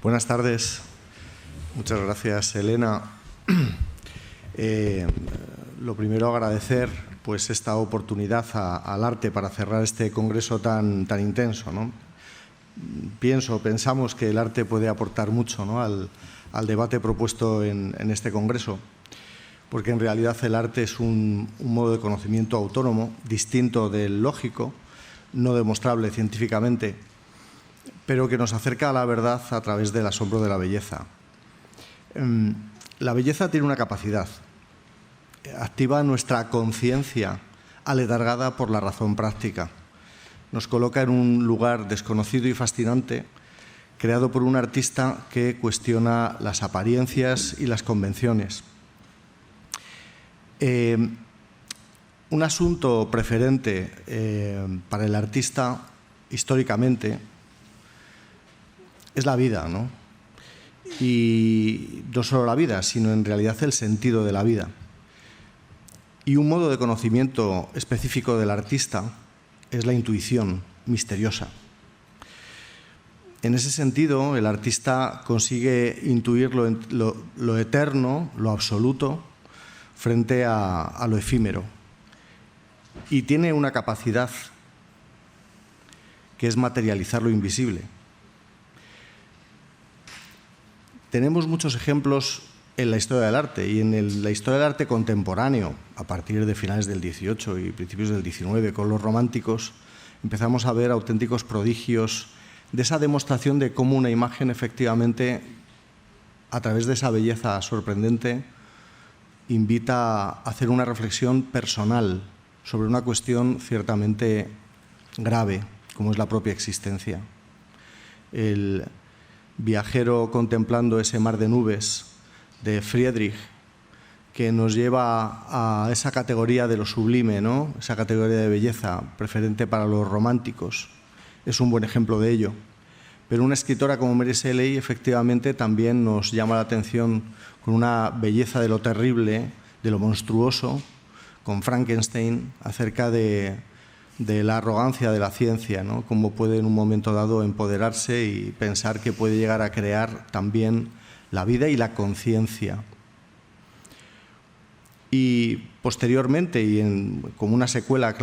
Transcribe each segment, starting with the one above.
Buenas tardes. Muchas gracias, Elena. Lo primero, agradecer pues, esta oportunidad al arte para cerrar este congreso tan intenso, ¿no? Pensamos que el arte puede aportar mucho, ¿no? al debate propuesto en este congreso, porque en realidad el arte es un modo de conocimiento autónomo, distinto del lógico, no demostrable científicamente, pero que nos acerca a la verdad a través del asombro de la belleza. La belleza tiene una capacidad, activa nuestra conciencia aletargada por la razón práctica. Nos coloca en un lugar desconocido y fascinante, creado por un artista que cuestiona las apariencias y las convenciones. Un asunto preferente para el artista, históricamente, es la vida, ¿no? Y no solo la vida, sino en realidad el sentido de la vida. Y un modo de conocimiento específico del artista es la intuición misteriosa. En ese sentido, el artista consigue intuir lo eterno, lo absoluto, frente a lo efímero. Y tiene una capacidad que es materializar lo invisible. Tenemos muchos ejemplos en la historia del arte y en la historia del arte contemporáneo, a partir de finales del XVIII y principios del XIX, con los románticos, empezamos a ver auténticos prodigios de esa demostración de cómo una imagen efectivamente, a través de esa belleza sorprendente, invita a hacer una reflexión personal sobre una cuestión ciertamente grave, como es la propia existencia. El viajero contemplando ese mar de nubes de Friedrich, que nos lleva a esa categoría de lo sublime, ¿no? Esa categoría de belleza preferente para los románticos, es un buen ejemplo de ello. Pero una escritora como Mary Shelley efectivamente también nos llama la atención con una belleza de lo terrible, de lo monstruoso, con Frankenstein, acerca de la arrogancia de la ciencia, ¿no? Cómo puede en un momento dado empoderarse y pensar que puede llegar a crear también la vida y la conciencia. Y posteriormente, como una secuela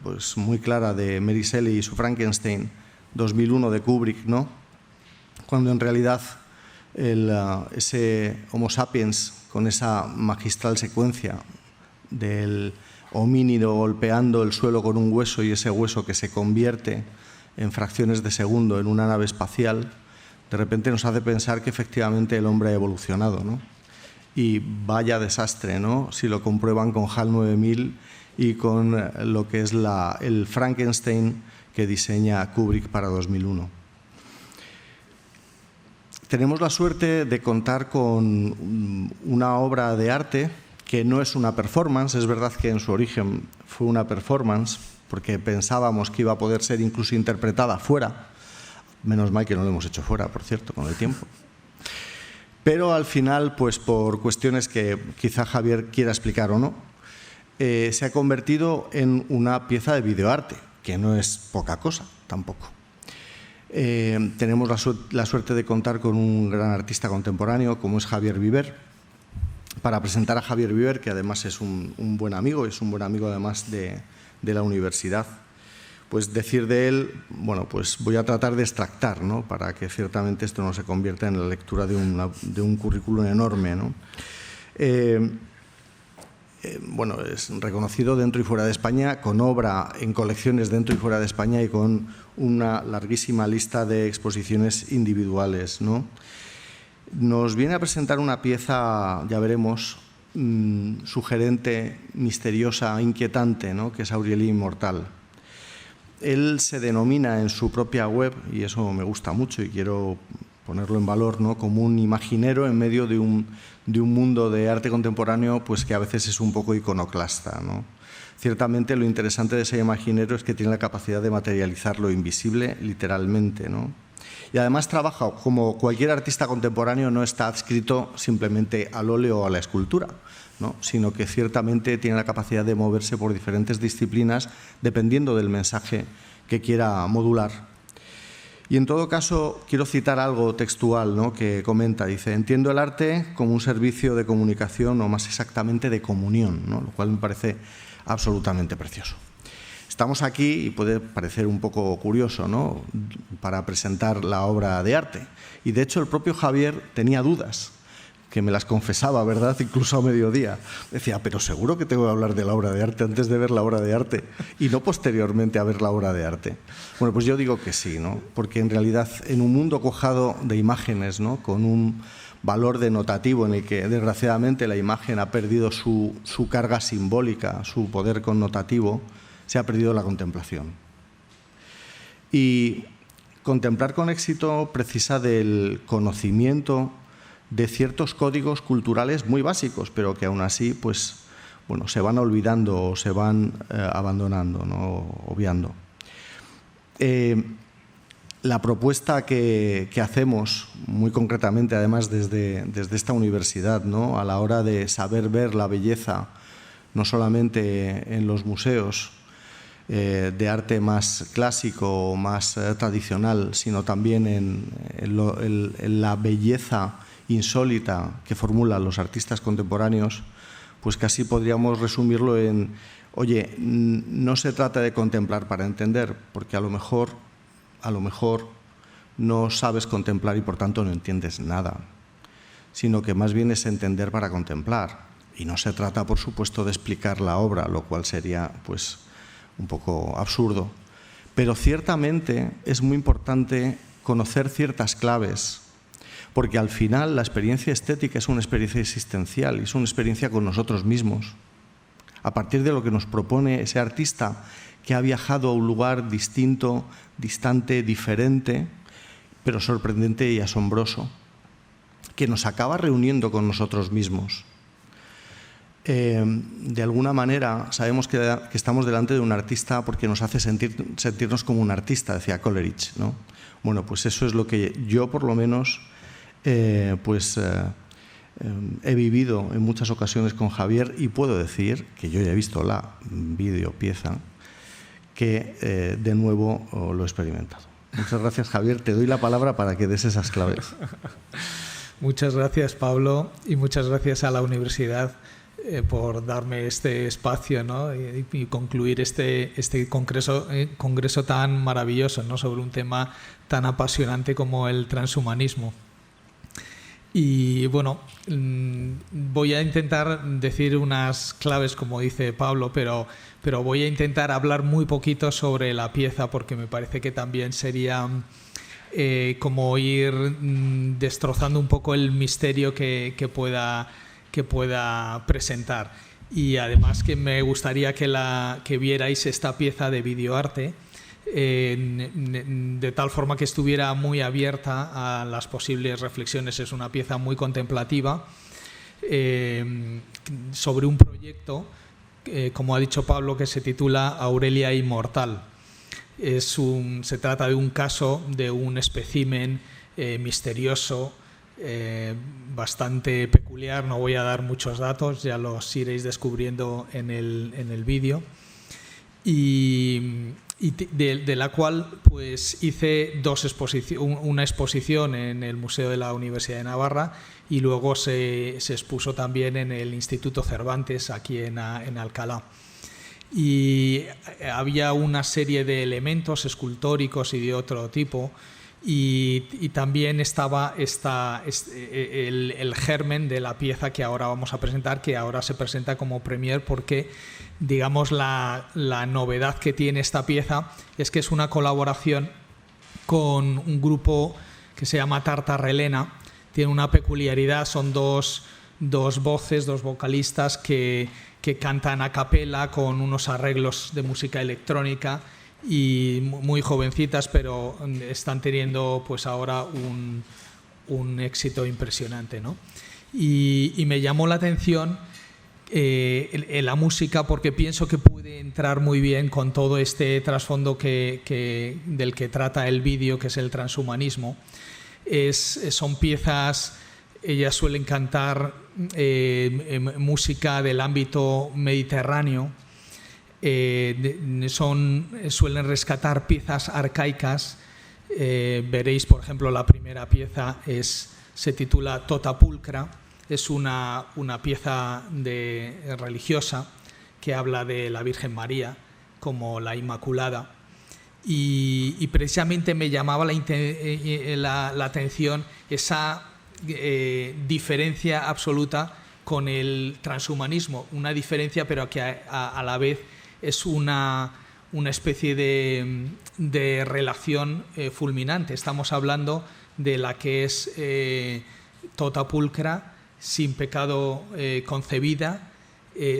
pues muy clara de Mary Shelley y su Frankenstein, 2001 de Kubrick, ¿no? Cuando en realidad ese Homo sapiens, con esa magistral secuencia del homínido golpeando el suelo con un hueso y ese hueso que se convierte en fracciones de segundo en una nave espacial, de repente nos hace pensar que efectivamente el hombre ha evolucionado, ¿no? Y vaya desastre, ¿no? Si lo comprueban con HAL 9000 y con lo que es el Frankenstein que diseña Kubrick para 2001. Tenemos la suerte de contar con una obra de arte que no es una performance. Es verdad que en su origen fue una performance, porque pensábamos que iba a poder ser incluso interpretada fuera. Menos mal que no lo hemos hecho fuera, por cierto, con el tiempo. Pero al final, pues por cuestiones que quizá Javier quiera explicar o no, se ha convertido en una pieza de videoarte, que no es poca cosa tampoco. Tenemos la suerte de contar con un gran artista contemporáneo como es Javier Viver, para presentar a Javier Viver, que además es un buen amigo, es un buen amigo además de la universidad. Pues decir de él, bueno, pues voy a tratar de extractar, ¿no? Para que ciertamente esto no se convierta en la lectura de un currículum enorme, ¿no? Bueno, es reconocido dentro y fuera de España, con obra en colecciones dentro y fuera de España y con una larguísima lista de exposiciones individuales, ¿no? Nos viene a presentar una pieza, ya veremos, sugerente, misteriosa, inquietante, ¿no? Que es Aureli Inmortal. Él se denomina en su propia web, y eso me gusta mucho y quiero ponerlo en valor, ¿no? Como un imaginero en medio de un mundo de arte contemporáneo pues que a veces es un poco iconoclasta, ¿no? Ciertamente lo interesante de ese imaginero es que tiene la capacidad de materializar lo invisible literalmente, ¿no? Y además trabaja, como cualquier artista contemporáneo, no está adscrito simplemente al óleo o a la escultura, ¿no? Sino que ciertamente tiene la capacidad de moverse por diferentes disciplinas dependiendo del mensaje que quiera modular. Y en todo caso, quiero citar algo textual, ¿no?, que comenta. Dice: entiendo el arte como un servicio de comunicación, o más exactamente de comunión, ¿no?, lo cual me parece absolutamente precioso. Estamos aquí, y puede parecer un poco curioso, ¿no?, para presentar la obra de arte. Y de hecho el propio Javier tenía dudas, que me las confesaba, ¿verdad?, incluso a mediodía. Decía: pero seguro que tengo que hablar de la obra de arte antes de ver la obra de arte y no posteriormente a ver la obra de arte. Bueno, pues yo digo que sí, ¿no?, porque en realidad en un mundo cojado de imágenes, ¿no?, con un valor denotativo en el que desgraciadamente la imagen ha perdido su carga simbólica, su poder connotativo, se ha perdido la contemplación. Y contemplar con éxito precisa del conocimiento de ciertos códigos culturales muy básicos, pero que aún así, pues, bueno, se van olvidando o se van abandonando, ¿no?, obviando. La propuesta que hacemos, muy concretamente, además desde esta universidad, ¿no?, a la hora de saber ver la belleza, no solamente en los museos de arte más clásico o más tradicional, sino también en la belleza insólita que formulan los artistas contemporáneos, pues casi podríamos resumirlo en: oye, no se trata de contemplar para entender, porque a lo mejor no sabes contemplar y por tanto no entiendes nada, sino que más bien es entender para contemplar. Y no se trata, por supuesto, de explicar la obra, lo cual sería, pues, un poco absurdo, pero ciertamente es muy importante conocer ciertas claves, porque al final la experiencia estética es una experiencia existencial y es una experiencia con nosotros mismos, a partir de lo que nos propone ese artista que ha viajado a un lugar distinto, distante, diferente, pero sorprendente y asombroso, que nos acaba reuniendo con nosotros mismos. De alguna manera sabemos que estamos delante de un artista porque nos hace sentirnos como un artista, decía Coleridge, ¿no? Bueno, pues eso es lo que yo, por lo menos, he vivido en muchas ocasiones con Javier, y puedo decir que yo ya he visto la videopieza, que de nuevo lo he experimentado. Muchas gracias, Javier. Te doy la palabra para que des esas claves. Muchas gracias, Pablo, y muchas gracias a la universidad por darme este espacio, ¿no?, y concluir este congreso tan maravilloso, ¿no?, sobre un tema tan apasionante como el transhumanismo. Y bueno, voy a intentar decir unas claves, como dice Pablo, pero voy a intentar hablar muy poquito sobre la pieza, porque me parece que también sería como ir destrozando un poco el misterio que pueda presentar. Y además que me gustaría que vierais esta pieza de videoarte de tal forma que estuviera muy abierta a las posibles reflexiones. Es una pieza muy contemplativa sobre un proyecto, como ha dicho Pablo, que se titula Aurelia Inmortal. Se trata de un caso de un espécimen misterioso, bastante peculiar. No voy a dar muchos datos, ya los iréis descubriendo en el vídeo, y de la cual pues hice una exposición en el Museo de la Universidad de Navarra, y luego se expuso también en el Instituto Cervantes, aquí en Alcalá. Y había una serie de elementos escultóricos y de otro tipo, y también estaba el germen de la pieza que ahora vamos a presentar, que ahora se presenta como premier, porque digamos la novedad que tiene esta pieza es que es una colaboración con un grupo que se llama Tartarrelena. Tiene una peculiaridad: son dos voces, dos vocalistas que cantan a capela con unos arreglos de música electrónica, y muy jovencitas, pero están teniendo pues ahora un éxito impresionante, ¿no? Y me llamó la atención la música, porque pienso que puede entrar muy bien con todo este trasfondo del que trata el vídeo, que es el transhumanismo. Son piezas, ellas suelen cantar música del ámbito mediterráneo, suelen rescatar piezas arcaicas Veréis, por ejemplo, la primera pieza se titula Tota Pulcra, es una pieza religiosa que habla de la Virgen María como la Inmaculada, y precisamente me llamaba la atención esa diferencia absoluta con el transhumanismo, una diferencia pero que a la vez es una especie de relación fulminante. Estamos hablando de la que es tota pulcra, sin pecado concebida.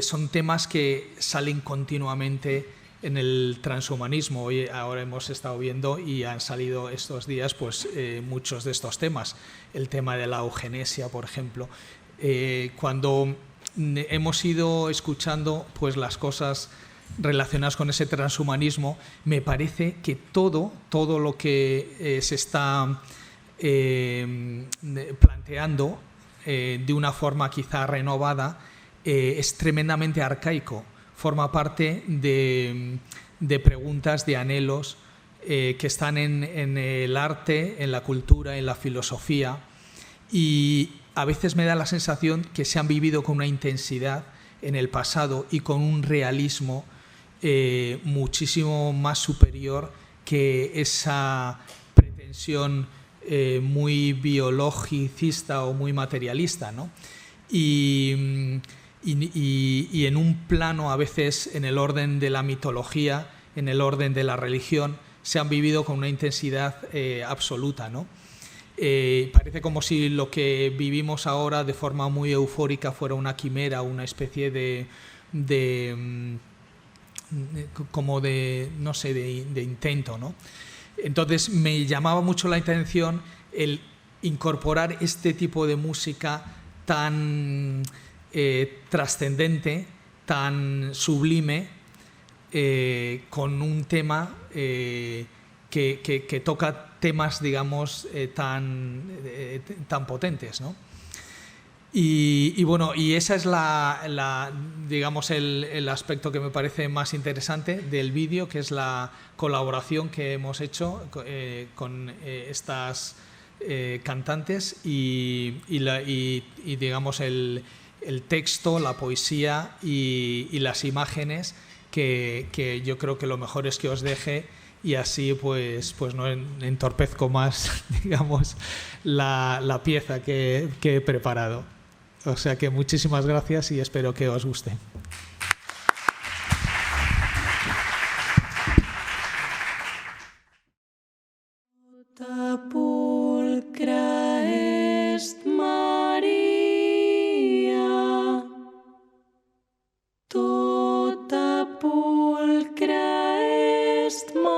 Son temas que salen continuamente en el transhumanismo. Ahora hemos estado viendo y han salido estos días pues, muchos de estos temas. El tema de la eugenesia, por ejemplo. Cuando hemos ido escuchando pues, las cosas relacionadas con ese transhumanismo, me parece que todo lo que se está planteando de una forma quizá renovada es tremendamente arcaico, forma parte de preguntas, de anhelos que están en el arte, en la cultura, en la filosofía, y a veces me da la sensación que se han vivido con una intensidad en el pasado y con un realismo muchísimo más superior que esa pretensión muy biologicista o muy materialista, ¿no? Y en un plano, a veces en el orden de la mitología, en el orden de la religión, se han vivido con una intensidad absoluta, ¿no? Parece como si lo que vivimos ahora de forma muy eufórica fuera una quimera, una especie de intento, ¿no? Entonces me llamaba mucho la atención el incorporar este tipo de música tan trascendente, tan sublime, con un tema que toca temas, digamos, tan potentes, ¿no? Y bueno, y esa es digamos el aspecto que me parece más interesante del vídeo, que es la colaboración que hemos hecho con estas cantantes y digamos el texto, la poesía y las imágenes que yo creo que lo mejor es que os deje, y así pues no entorpezco más, digamos, la pieza que he preparado. O sea que muchísimas gracias y espero que os guste. Tota pulcra est Maria, tota pulcra est Maria.